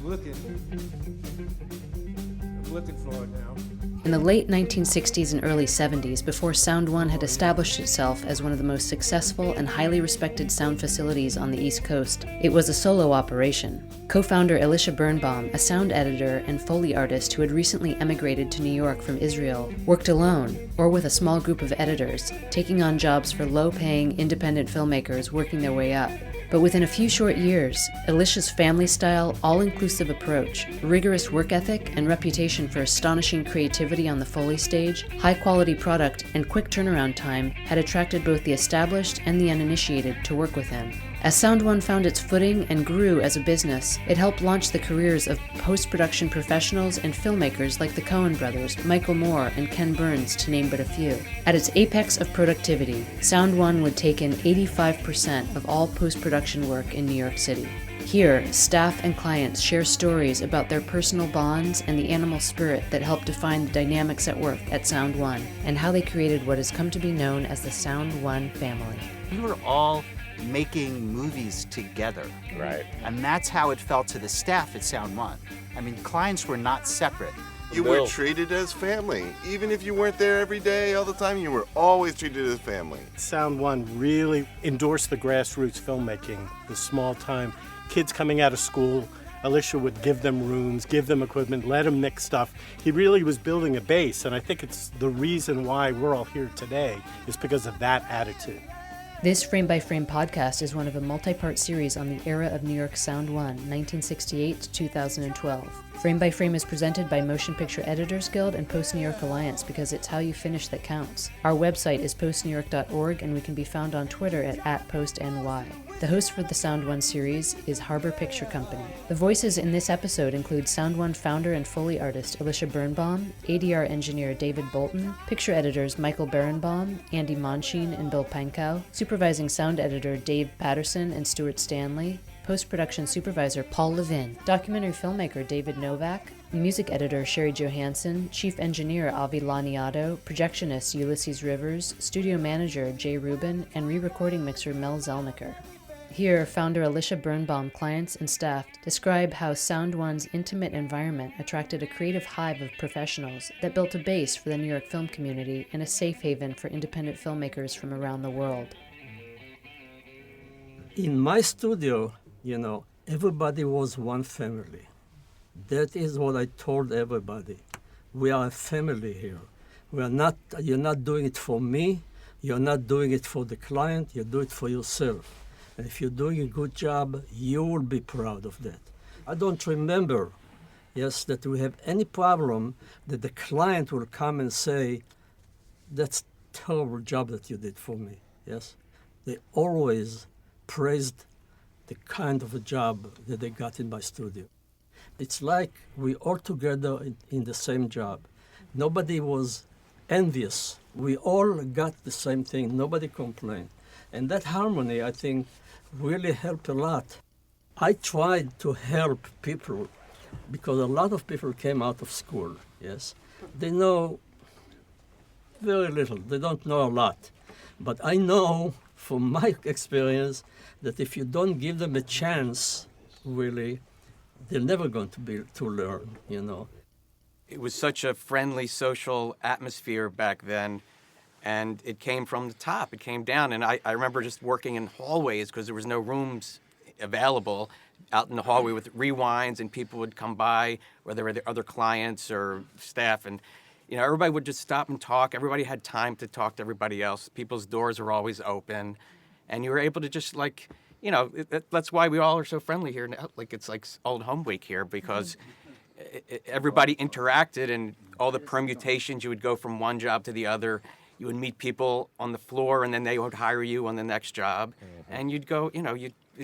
looking for it now. In the late 1960s and early 70s, before Sound One had established itself as one of the most successful and highly respected sound facilities on the East Coast, it was a solo operation. Co-founder Elisha Birnbaum, a sound editor and foley artist who had recently emigrated to New York from Israel, worked alone, or with a small group of editors, taking on jobs for low-paying independent filmmakers working their way up. But within a few short years, Elisha's family-style, all-inclusive approach, rigorous work ethic, and reputation for astonishing creativity on the Foley stage, high-quality product, and quick turnaround time had attracted both the established and the uninitiated to work with him. As Sound One found its footing and grew as a business, it helped launch the careers of post-production professionals and filmmakers like the Coen Brothers, Michael Moore, and Ken Burns, to name but a few. At its apex of productivity, Sound One would take in 85% of all post-production work in New York City. Here, staff and clients share stories about their personal bonds and the animal spirit that helped define the dynamics at work at Sound One, and how they created what has come to be known as the Sound One family. We were all making movies together. Right. And that's how it felt to the staff at Sound One. I mean, clients were not separate. You were treated as family. Even if you weren't there every day, all the time, you were always treated as family. Sound One really endorsed the grassroots filmmaking, the small time. Kids coming out of school, Elisha would give them rooms, give them equipment, let them mix stuff. He really was building a base, and I think it's the reason why we're all here today is because of that attitude. This Frame by Frame podcast is one of a multi-part series on the era of New York Sound One, 1968 to 2012. Frame by Frame is presented by Motion Picture Editors Guild and Post New York Alliance because it's how you finish that counts. Our website is postnewyork.org, and we can be found on Twitter at @postny. The host for the Sound One series is Harbor Picture Company. The voices in this episode include Sound One founder and Foley artist Elisha Birnbaum, ADR engineer David Bolton, picture editors Michael Berenbaum, Andy Monsheen, and Bill Pankow, supervising sound editor Dave Patterson and Stuart Stanley, post-production supervisor Paul Levin, documentary filmmaker David Novak, music editor Sherry Johansson, chief engineer Avi Laniato, projectionist Ulysses Rivers, studio manager Jay Rubin, and re-recording mixer Mel Zelnicker. Here, founder Elisha Birnbaum, clients, and staff describe how Sound One's intimate environment attracted a creative hive of professionals that built a base for the New York film community and a safe haven for independent filmmakers from around the world. In my studio, everybody was one family. That is what I told everybody. We are a family here. You're not doing it for me. You're not doing it for the client. You do it for yourself. And if you're doing a good job, you will be proud of that. I don't remember, that we have any problem that the client will come and say, that's a terrible job that you did for me, yes? They always praised the kind of a job that they got in my studio. It's like we all together in the same job. Nobody was envious. We all got the same thing. Nobody complained. And that harmony, I think, really helped a lot. I tried to help people because a lot of people came out of school, yes? They know very little. They don't know a lot. But I know from my experience that if you don't give them a chance, really, they're never going to learn, It was such a friendly social atmosphere back then. And it came from the top. It came down. And I remember just working in hallways because there was no rooms available out in the hallway with rewinds, and people would come by, whether they were other clients or staff. And, everybody would just stop and talk. Everybody had time to talk to everybody else. People's doors were always open. And you were able to just that's why we all are so friendly here. It's like old home week here because everybody interacted, and all the permutations, you would go from one job to the other. You would meet people on the floor, and then they would hire you on the next job. And you'd go,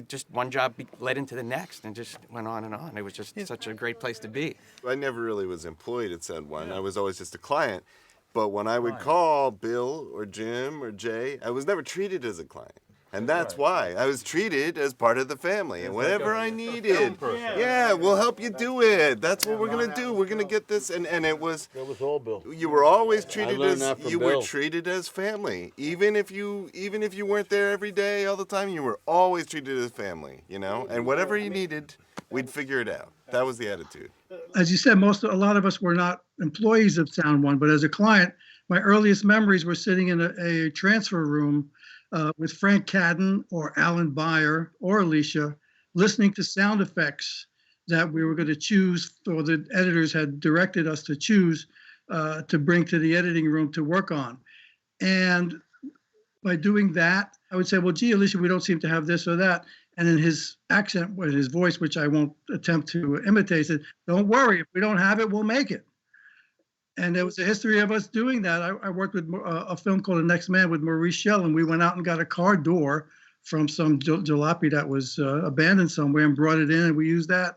just one job led into the next and just went on and on. It was just such a great place to be. I never really was employed at Sound One. I was always just a client. But when I would call Bill or Jim or Jay, I was never treated as a client. And that's why I was treated as part of the family. And whatever I needed, we'll help you do it. That's what we're going to do. We're going to get this. And it was... That was all Bill. You were always treated Bill. were treated as family. Even if you weren't there every day, all the time, you were always treated as family, And whatever you needed, We'd figure it out. That was the attitude. As you said, a lot of us were not employees of Sound One, but as a client, my earliest memories were sitting in a transfer room with Frank Cadden or Alan Beyer or Elisha, listening to sound effects that we were going to choose, or the editors had directed us to choose to bring to the editing room to work on. And by doing that, I would say, well, gee, Elisha, we don't seem to have this or that. And in his accent, with his voice, which I won't attempt to imitate, said, don't worry, if we don't have it, we'll make it. And there was a history of us doing that. I worked with a film called The Next Man with Maurice Schell, and we went out and got a car door from some jalopy that was abandoned somewhere and brought it in, and we used that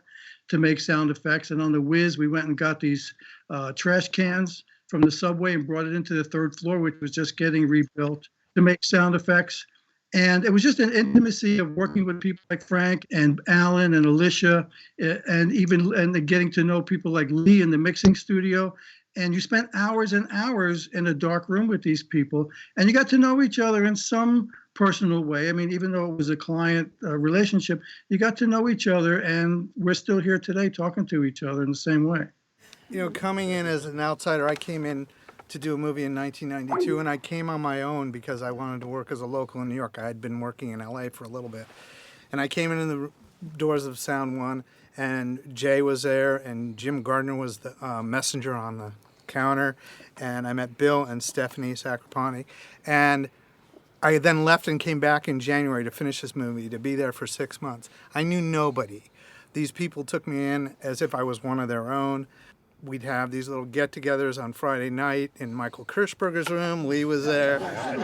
to make sound effects. And on the Whiz, we went and got these trash cans from the subway and brought it into the third floor, which was just getting rebuilt, to make sound effects. And it was just an intimacy of working with people like Frank and Alan and Elisha, and getting to know people like Lee in the mixing studio. And you spent hours and hours in a dark room with these people, and you got to know each other in some personal way. I mean, even though it was a client relationship, you got to know each other, and we're still here today talking to each other in the same way. You know, coming in as an outsider, I came in to do a movie in 1992, and I came on my own because I wanted to work as a local in New York. I had been working in LA for a little bit. And I came in the doors of Sound One, and Jay was there, and Jim Gardner was the messenger on the counter, and I met Bill and Stephanie Sacrapanti. And I then left and came back in January to finish this movie, to be there for 6 months. I knew nobody. These people took me in as if I was one of their own. We'd have these little get-togethers on Friday night in Michael Kirschberger's room. Lee was there.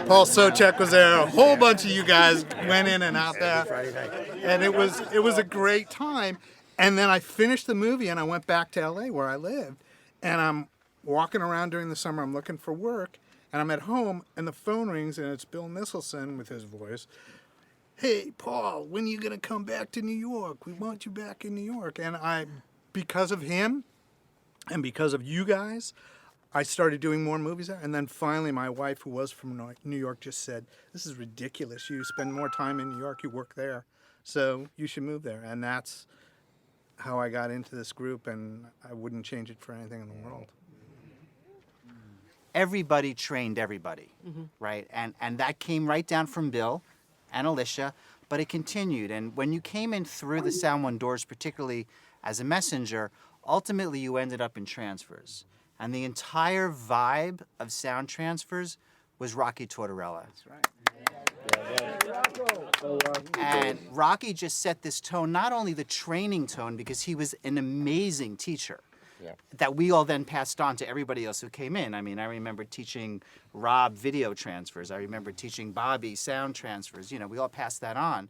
Paul Socek was there. A whole bunch of you guys went in and out there. And it was a great time. And then I finished the movie, and I went back to L.A. where I lived. And I'm walking around during the summer. I'm looking for work. And I'm at home, and the phone rings, and it's Bill Nisselson with his voice. Hey, Paul, when are you going to come back to New York? We want you back in New York. And because of him, and because of you guys, I started doing more movies there. And then finally, my wife, who was from New York, just said, this is ridiculous. You spend more time in New York, you work there, so you should move there. And that's how I got into this group, and I wouldn't change it for anything in the world. Everybody trained everybody, right? And that came right down from Bill and Elisha, but it continued. And when you came in through the Sound One doors, particularly as a messenger, ultimately you ended up in transfers. And the entire vibe of sound transfers was Rocky Tortorella. That's right. And Rocky just set this tone, not only the training tone, because he was an amazing teacher, that we all then passed on to everybody else who came in. I mean, I remember teaching Rob video transfers. I remember teaching Bobby sound transfers. You know, we all passed that on.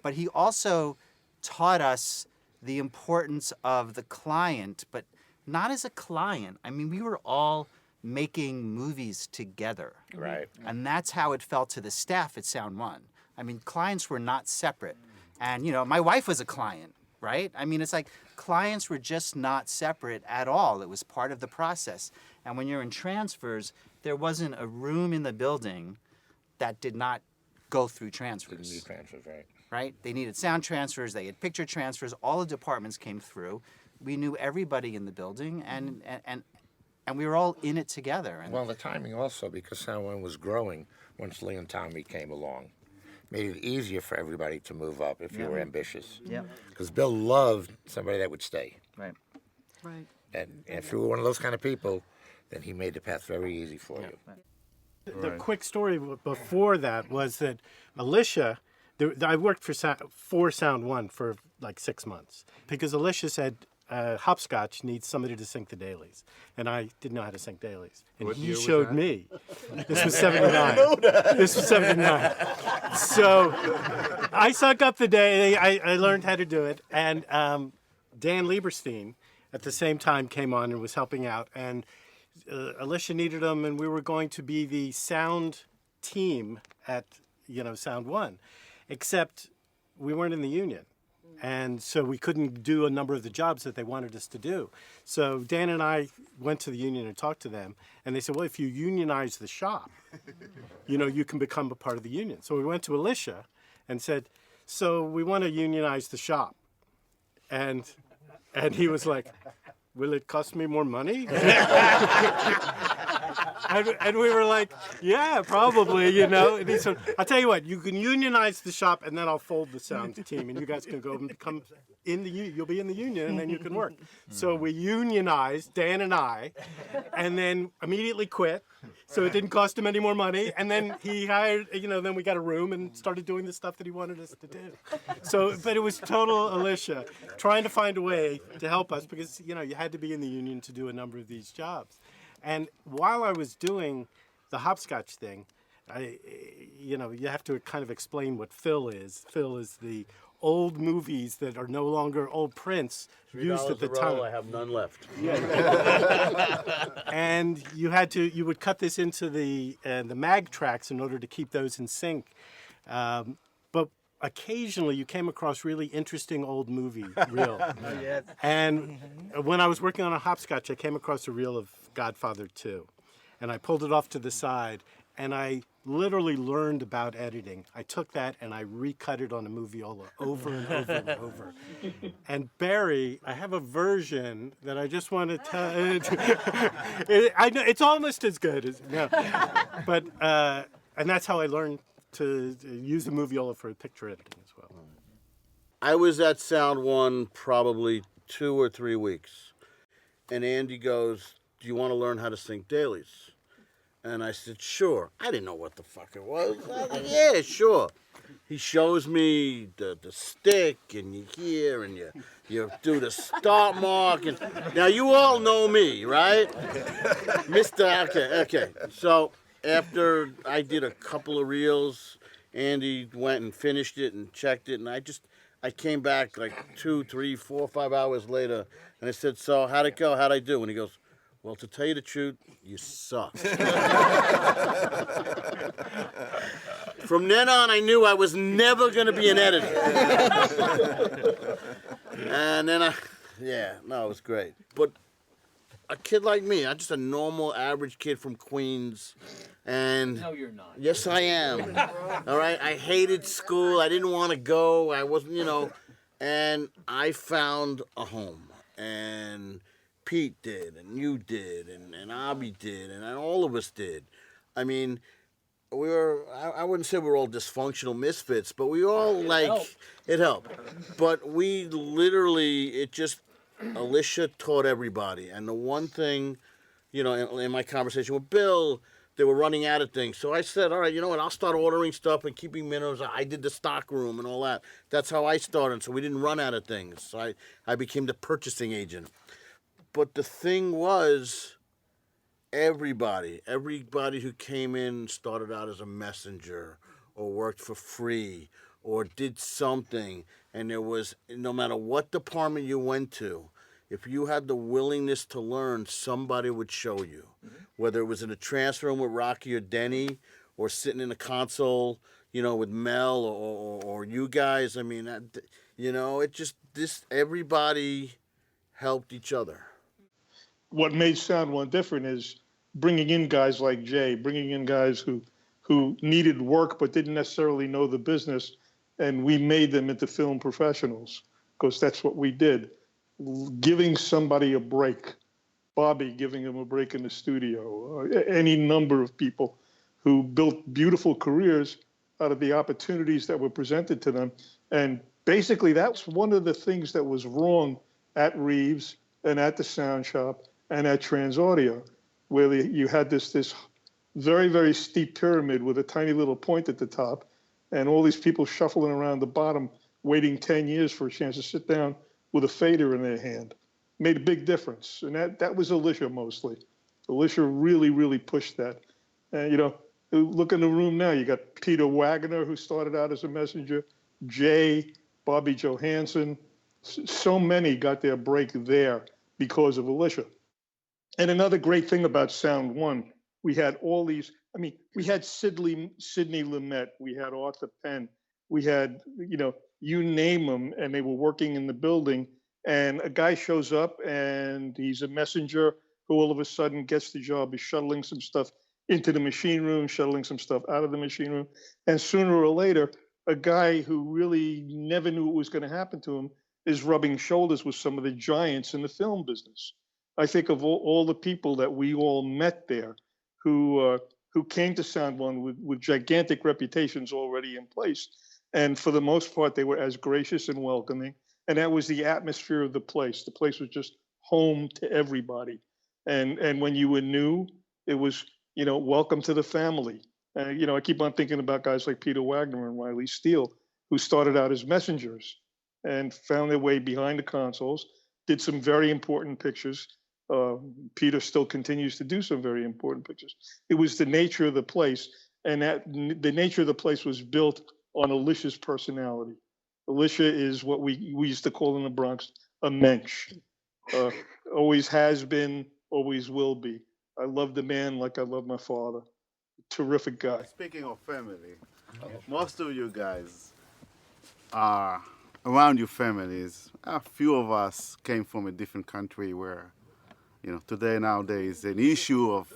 But he also taught us the importance of the client, but not as a client. I mean, we were all making movies together. Right. And that's how it felt to the staff at Sound One. I mean, clients were not separate. And, you know, my wife was a client, right? I mean, it's like clients were just not separate at all. It was part of the process. And when you're in transfers, there wasn't a room in the building that did not go through transfers. Didn't need transfers, right? Right? They needed sound transfers, they had picture transfers, all the departments came through. We knew everybody in the building, and we were all in it together. And Well, the timing also, because Sound One was growing once Lee and Tommy came along, made it easier for everybody to move up if you were ambitious. Yeah. Because Bill loved somebody that would stay. Right. Right. And if you were one of those kind of people, then he made the path very easy for you. The quick story before that was that Elisha, I worked for Sound One for like 6 months because Elisha said Hopscotch needs somebody to sync the dailies, and I didn't know how to sync dailies, and he showed me. This was '79. This was '79. So I sunk up the day. I learned how to do it, and Dan Lieberstein at the same time came on and was helping out, and Elisha needed him, and we were going to be the sound team at Sound One, except we weren't in the union. And so we couldn't do a number of the jobs that they wanted us to do. So Dan and I went to the union and talked to them, and they said, well, if you unionize the shop, you can become a part of the union. So we went to Elisha and said, so we want to unionize the shop. And he was like, will it cost me more money? and we were like, yeah, probably, you know. And he said, I'll tell you what, you can unionize the shop, and then I'll fold the sound team, and you guys can go and become you'll be in the union, and then you can work. So we unionized, Dan and I, and then immediately quit. So it didn't cost him any more money. And then he hired, then we got a room and started doing the stuff that he wanted us to do. So, but it was total Elisha trying to find a way to help us because, you had to be in the union to do a number of these jobs. And while I was doing the hopscotch thing, you have to kind of explain what Phil is. Phil is the old movies that are no longer old prints used at the time. I have none left. Yeah. And you would cut this into the mag tracks in order to keep those in sync. But occasionally you came across really interesting old movie reel. Yes. And when I was working on a hopscotch, I came across a reel of Godfather 2. And I pulled it off to the side, and I literally learned about editing. I took that and I recut it on a moviola over and over and over. And Barry, I have a version that I just want to tell. I know it's almost as good as but and that's how I learned to use the moviola for picture editing as well. I was at Sound One probably 2 or 3 weeks, and Andy goes, "Do you want to learn how to sync dailies?" And I said, "Sure." I didn't know what the fuck it was. I said, "Yeah, sure." He shows me the stick, and you hear, and you do the start mark. And now you all know me, right? Okay. So after I did a couple of reels, Andy went and finished it and checked it, and I came back like 2, 3, 4, 5 hours later, and I said, "So how'd it go? How'd I do?" And he goes, "Well, to tell you the truth, you suck." From then on, I knew I was never going to be an editor. And then it was great. But a kid like me, I'm just a normal, average kid from Queens. And no, you're not. Yes, I am. All right? I hated school. I didn't want to go. I wasn't, and I found a home. And Pete did, and you did, and Abby did, and all of us did. I mean, I wouldn't say we were all dysfunctional misfits, but we all it helped. But we literally, Elisha taught everybody. And the one thing, in my conversation with Bill, they were running out of things. So I said, all right, you know what, I'll start ordering stuff and keeping minimums. I did the stock room and all that. That's how I started, so we didn't run out of things. So I became the purchasing agent. But the thing was, everybody who came in started out as a messenger or worked for free or did something. And there was, no matter what department you went to, if you had the willingness to learn, somebody would show you. Mm-hmm. Whether it was in a transfer room with Rocky or Denny or sitting in a console, with Mel or you guys. I mean, everybody helped each other. What made Sound One different is bringing in guys like Jay, bringing in guys who needed work but didn't necessarily know the business, and we made them into film professionals because that's what we did. Giving somebody a break, Bobby giving him a break in the studio, any number of people who built beautiful careers out of the opportunities that were presented to them. And basically that's one of the things that was wrong at Reeves and at the Sound Shop and at Transaudio, where you had this very, very steep pyramid with a tiny little point at the top, and all these people shuffling around the bottom, waiting 10 years for a chance to sit down with a fader in their hand. Made a big difference, and that was Elisha mostly. Elisha really, really pushed that. And look in the room now, you got Peter Wagner, who started out as a messenger, Jay, Bobby Johansson. So many got their break there because of Elisha. And another great thing about Sound One, we had all these, we had Sidney Lumet, we had Arthur Penn, we had, you name them, and they were working in the building, and a guy shows up and he's a messenger who all of a sudden gets the job of shuttling some stuff into the machine room, shuttling some stuff out of the machine room. And sooner or later, a guy who really never knew what was going to happen to him is rubbing shoulders with some of the giants in the film business. I think of all the people that we all met there who came to Sound One with gigantic reputations already in place. And for the most part, they were as gracious and welcoming. And that was the atmosphere of the place. The place was just home to everybody. And when you were new, it was, welcome to the family. I keep on thinking about guys like Peter Wagner and Riley Steele, who started out as messengers and found their way behind the consoles, did some very important pictures. Peter still continues to do some very important pictures. It was the nature of the place, and the nature of the place was built on Elisha's personality. Elisha is what we used to call in the Bronx a mensch. Always has been, always will be. I love the man like I love my father. Terrific guy. Speaking of family, most of you guys are around your families. A few of us came from a different country where, today, nowadays, an issue of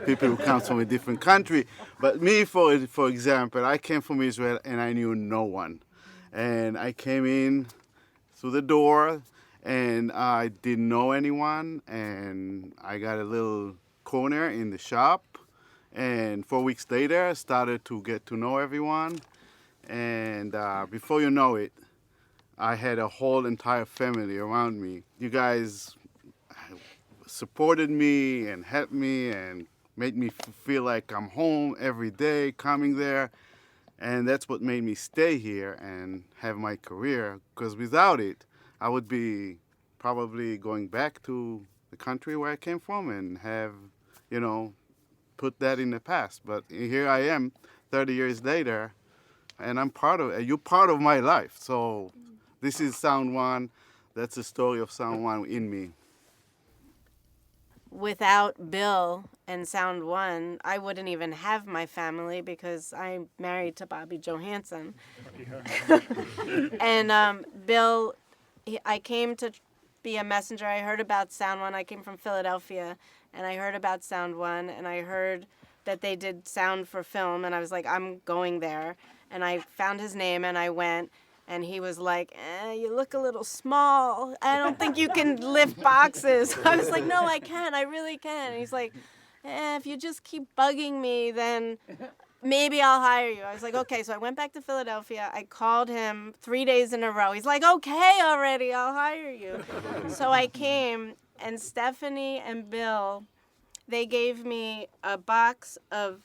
people who come from a different country. But me, for example, I came from Israel and I knew no one. And I came in through the door and I didn't know anyone. And I got a little corner in the shop. And 4 weeks later, I started to get to know everyone. And before you know it, I had a whole entire family around me. You guys supported me and helped me and made me feel like I'm home every day coming there. And that's what made me stay here and have my career. Because without it, I would be probably going back to the country where I came from and have, put that in the past. But here I am 30 years later, and I'm you're part of my life. So this is Sound One. That's the story of Sound One in me. Without Bill and Sound One, I wouldn't even have my family because I'm married to Bobby Johansson. And Bill, I came to be a messenger. I heard about Sound One. I came from Philadelphia, and I heard about Sound One, and I heard that they did sound for film, and I was like, I'm going there. And I found his name, and I went. And he was like, you look a little small. I don't think you can lift boxes. I was like, no, I can. I really can. And he's like, if you just keep bugging me, then maybe I'll hire you. I was like, okay. So I went back to Philadelphia. I called him 3 days in a row. He's like, okay, already. I'll hire you. So I came, and Stephanie and Bill, they gave me a box of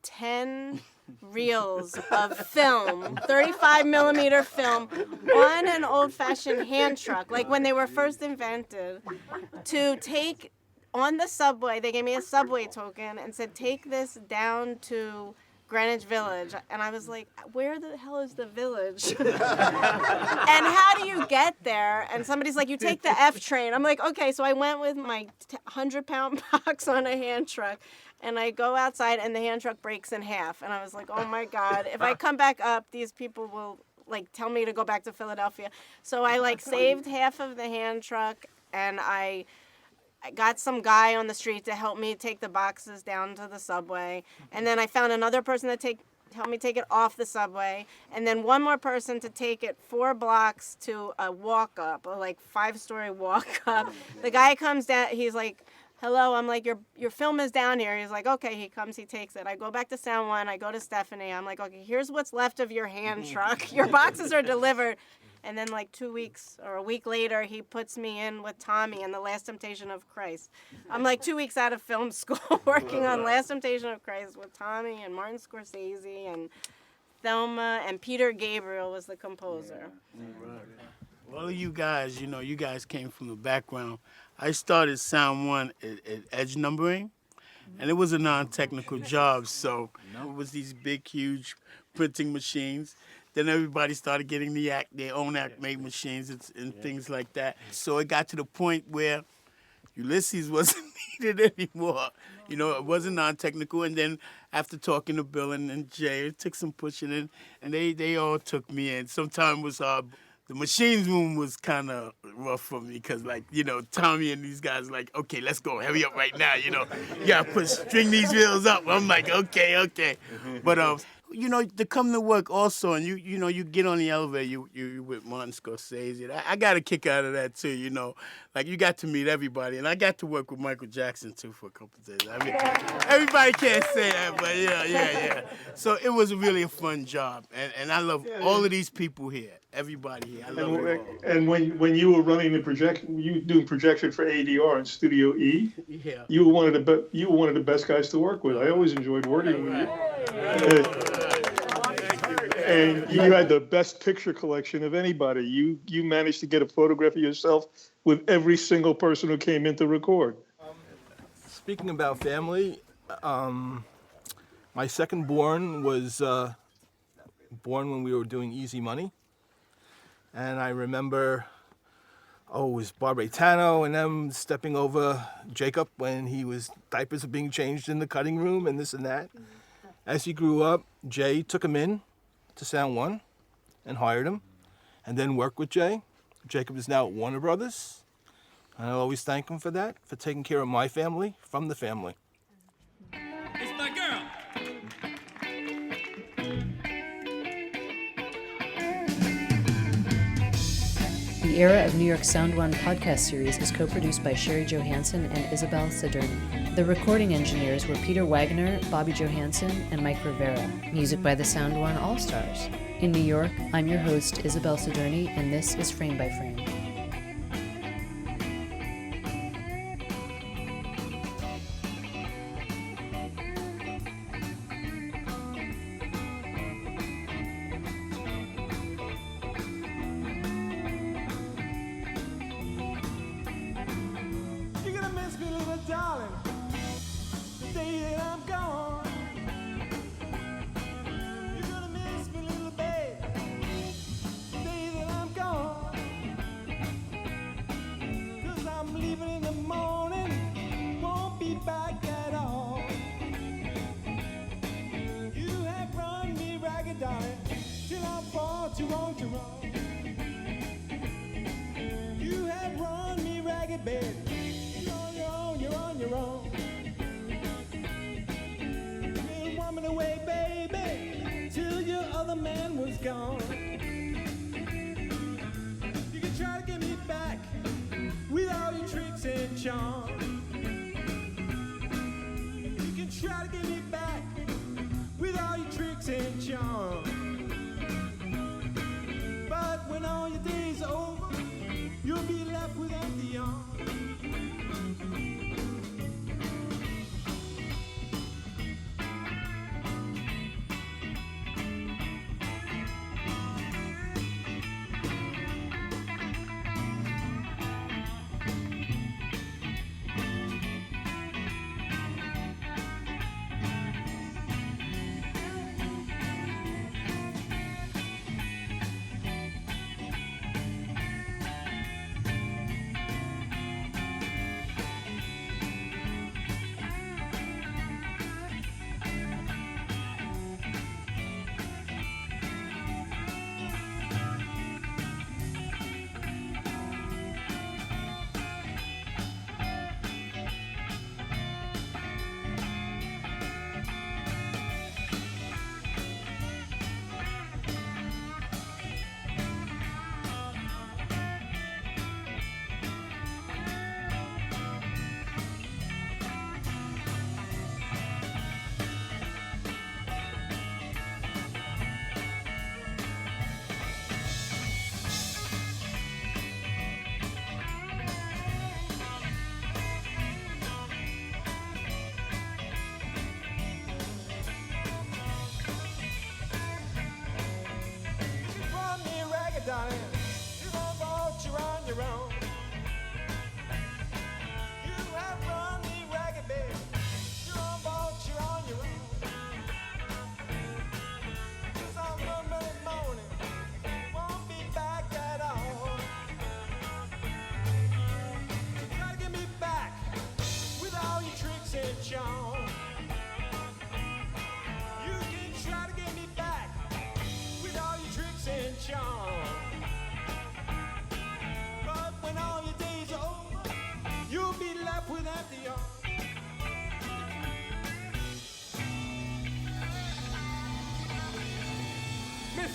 10 reels of film, 35 millimeter film, on an old-fashioned hand truck, like when they were first invented, to take on the subway. They gave me a subway token and said, take this down to Greenwich Village. And I was like, where the hell is the village? And how do you get there? And somebody's like, you take the F train. I'm like, okay. So I went with my 100-pound box on a hand truck. And I go outside, and the hand truck breaks in half. And I was like, oh, my God. If I come back up, these people will, tell me to go back to Philadelphia. So I, saved half of the hand truck, and I got some guy on the street to help me take the boxes down to the subway. And then I found another person to help me take it off the subway. And then one more person to take it 4 blocks to a walk-up, a, 5-story walk-up. The guy comes down. He's like, hello, I'm like, your film is down here. He's like, okay, he comes, he takes it. I go back to Sound One, I go to Stephanie. I'm like, okay, here's what's left of your hand truck. Your boxes are delivered. And then 2 weeks or a week later, he puts me in with Tommy in The Last Temptation of Christ. I'm 2 weeks out of film school working on Last Temptation of Christ with Tommy and Martin Scorsese and Thelma, and Peter Gabriel was the composer. Well, you guys, you guys came from the background. I started Sound One at edge numbering, and it was a non-technical job, so it was these big, huge printing machines. Then everybody started getting their own Acme machines and things like that. So it got to the point where Ulysses wasn't needed anymore. It wasn't non-technical, and then after talking to Bill and Jay, it took some pushing in, and they all took me in. Sometimes was the machines room was kind of rough for me because, Tommy and these guys okay, let's go, hurry up right now, you gotta string these reels up. I'm like, okay. But it you know, to come to work also, and you know, you get on the elevator, you with Martin Scorsese. I got a kick out of that too, you know. Like you got to meet everybody, and I got to work with Michael Jackson too for a couple of days. I mean, everybody can't say that, but yeah. So it was really a fun job, and I love all of these people here, everybody here. I love it all. And when you were running the projection, you were doing projection for ADR in Studio E. Yeah. You were one of the best guys to work with. I always enjoyed working with you. And you had the best picture collection of anybody. You managed to get a photograph of yourself with every single person who came in to record. Speaking about family, my second born was born when we were doing Easy Money. And I remember, it was Barbara Tano and them stepping over Jacob when diapers were being changed in the cutting room and this and that. As he grew up, Jay took him in to Sound One and hired him and then worked with Jay. Jacob is now at Warner Brothers. And I always thank him for that, for taking care of my family from the family. It's my girl. The Era of New York Sound One podcast series is co-produced by Sherry Johansson and Isabel Sadurni. The recording engineers were Peter Wagner, Bobby Johansson, and Mike Rivera. Music by the Sound One All-Stars. In New York, I'm your host, Isabel Sadurni, and this is Frame by Frame.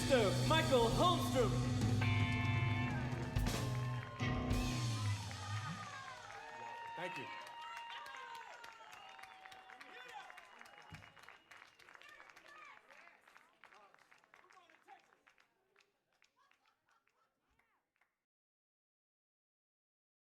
Mr. Michael Holmstrom. Thank you.